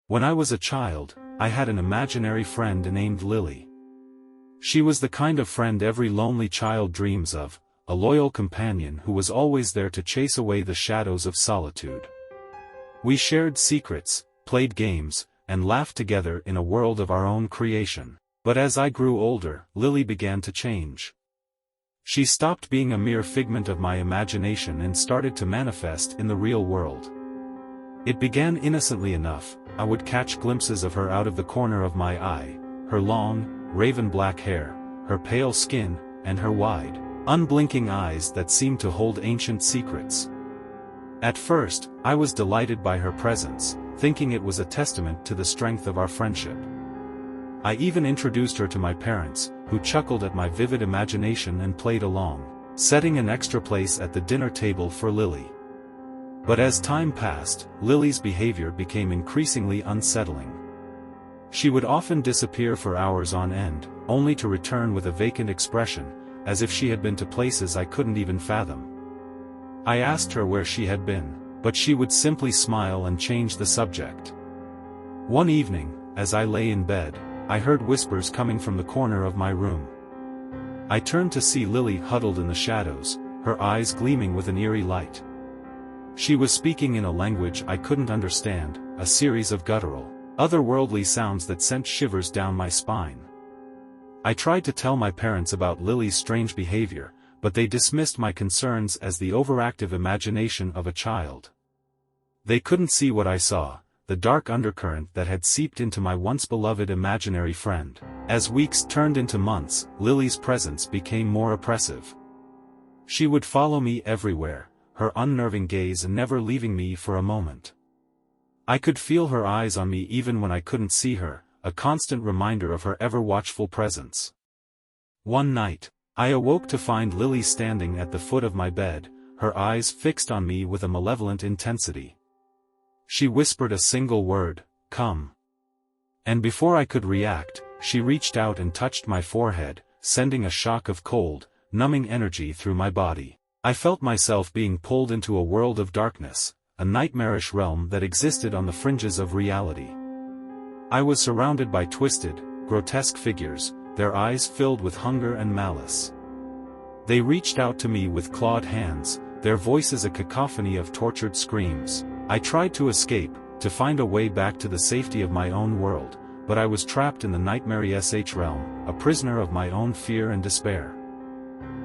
When I was a child, I had an imaginary friend named Lily. She was the kind of friend every lonely child dreams of, a loyal companion who was always there to chase away the shadows of solitude. We shared secrets, played games, and laughed together in a world of our own creation. But as I grew older, Lily began to change. She stopped being a mere figment of my imagination and started to manifest in the real world. It began innocently enough. I would catch glimpses of her out of the corner of my eye, her long, raven-black hair, her pale skin, and her wide, unblinking eyes that seemed to hold ancient secrets. At first, I was delighted by her presence, thinking it was a testament to the strength of our friendship. I even introduced her to my parents, who chuckled at my vivid imagination and played along, setting an extra place at the dinner table for Lily. But as time passed, Lily's behavior became increasingly unsettling. She would often disappear for hours on end, only to return with a vacant expression, as if she had been to places I couldn't even fathom. I asked her where she had been, but she would simply smile and change the subject. One evening, as I lay in bed, I heard whispers coming from the corner of my room. I turned to see Lily huddled in the shadows, her eyes gleaming with an eerie light. She was speaking in a language I couldn't understand, a series of guttural, otherworldly sounds that sent shivers down my spine. I tried to tell my parents about Lily's strange behavior, but they dismissed my concerns as the overactive imagination of a child. They couldn't see what I saw, the dark undercurrent that had seeped into my once beloved imaginary friend. As weeks turned into months, Lily's presence became more oppressive. She would follow me everywhere, her unnerving gaze never leaving me for a moment. I could feel her eyes on me even when I couldn't see her, a constant reminder of her ever-watchful presence. One night, I awoke to find Lily standing at the foot of my bed, her eyes fixed on me with a malevolent intensity. She whispered a single word, "Come." And before I could react, she reached out and touched my forehead, sending a shock of cold, numbing energy through my body. I felt myself being pulled into a world of darkness, a nightmarish realm that existed on the fringes of reality. I was surrounded by twisted, grotesque figures, their eyes filled with hunger and malice. They reached out to me with clawed hands, their voices a cacophony of tortured screams. I tried to escape, to find a way back to the safety of my own world, but I was trapped in the nightmare-sh realm, a prisoner of my own fear and despair.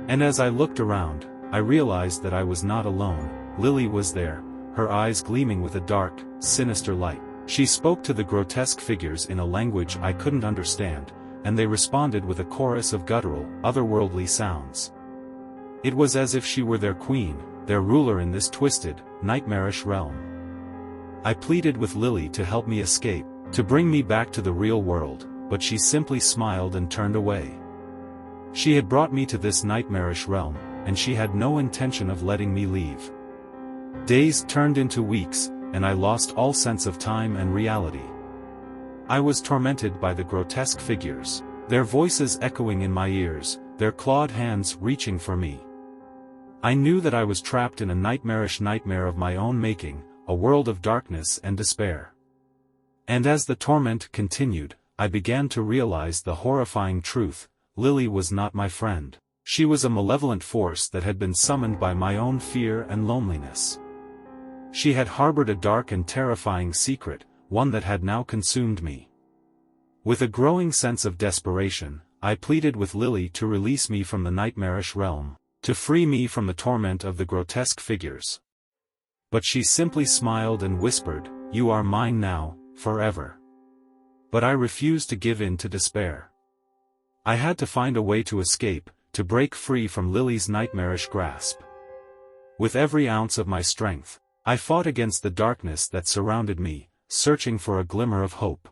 And as I looked around, I realized that I was not alone. Lily was there, her eyes gleaming with a dark, sinister light. She spoke to the grotesque figures in a language I couldn't understand, and they responded with a chorus of guttural, otherworldly sounds. It was as if she were their queen, their ruler in this twisted, nightmarish realm. I pleaded with Lily to help me escape, to bring me back to the real world, but she simply smiled and turned away. She had brought me to this nightmarish realm, and she had no intention of letting me leave. Days turned into weeks, and I lost all sense of time and reality. I was tormented by the grotesque figures, their voices echoing in my ears, their clawed hands reaching for me. I knew that I was trapped in a nightmarish nightmare of my own making, a world of darkness and despair. And as the torment continued, I began to realize the horrifying truth: Lily was not my friend. She was a malevolent force that had been summoned by my own fear and loneliness. She had harbored a dark and terrifying secret, one that had now consumed me. With a growing sense of desperation, I pleaded with Lily to release me from the nightmarish realm, to free me from the torment of the grotesque figures. But she simply smiled and whispered, "You are mine now, forever." But I refused to give in to despair. I had to find a way to escape, to break free from Lily's nightmarish grasp. With every ounce of my strength, I fought against the darkness that surrounded me, searching for a glimmer of hope.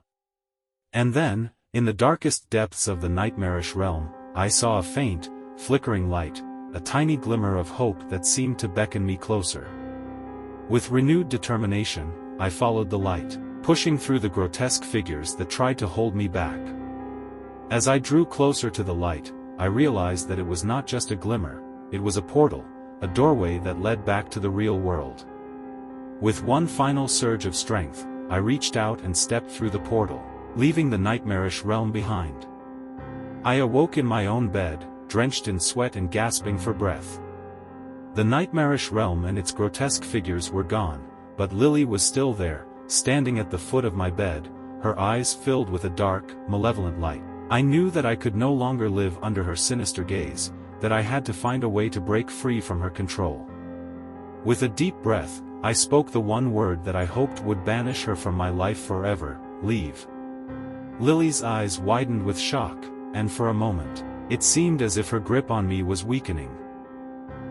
And then, in the darkest depths of the nightmarish realm, I saw a faint, flickering light, a tiny glimmer of hope that seemed to beckon me closer. With renewed determination, I followed the light, pushing through the grotesque figures that tried to hold me back. As I drew closer to the light, I realized that it was not just a glimmer, it was a portal, a doorway that led back to the real world. With one final surge of strength, I reached out and stepped through the portal, leaving the nightmarish realm behind. I awoke in my own bed, drenched in sweat and gasping for breath. The nightmarish realm and its grotesque figures were gone, but Lily was still there, standing at the foot of my bed, her eyes filled with a dark, malevolent light. I knew that I could no longer live under her sinister gaze, that I had to find a way to break free from her control. With a deep breath, I spoke the one word that I hoped would banish her from my life forever: leave. Lily's eyes widened with shock, and for a moment, it seemed as if her grip on me was weakening.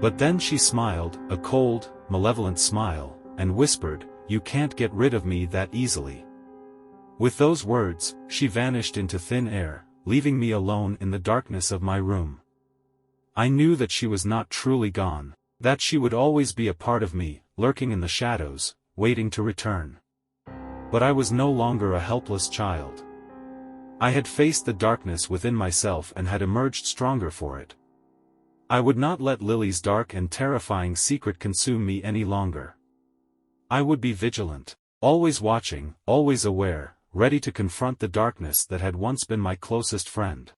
But then she smiled, a cold, malevolent smile, and whispered, "You can't get rid of me that easily." With those words, she vanished into thin air, leaving me alone in the darkness of my room. I knew that she was not truly gone, that she would always be a part of me, lurking in the shadows, waiting to return. But I was no longer a helpless child. I had faced the darkness within myself and had emerged stronger for it. I would not let Lily's dark and terrifying secret consume me any longer. I would be vigilant, always watching, always aware, ready to confront the darkness that had once been my closest friend.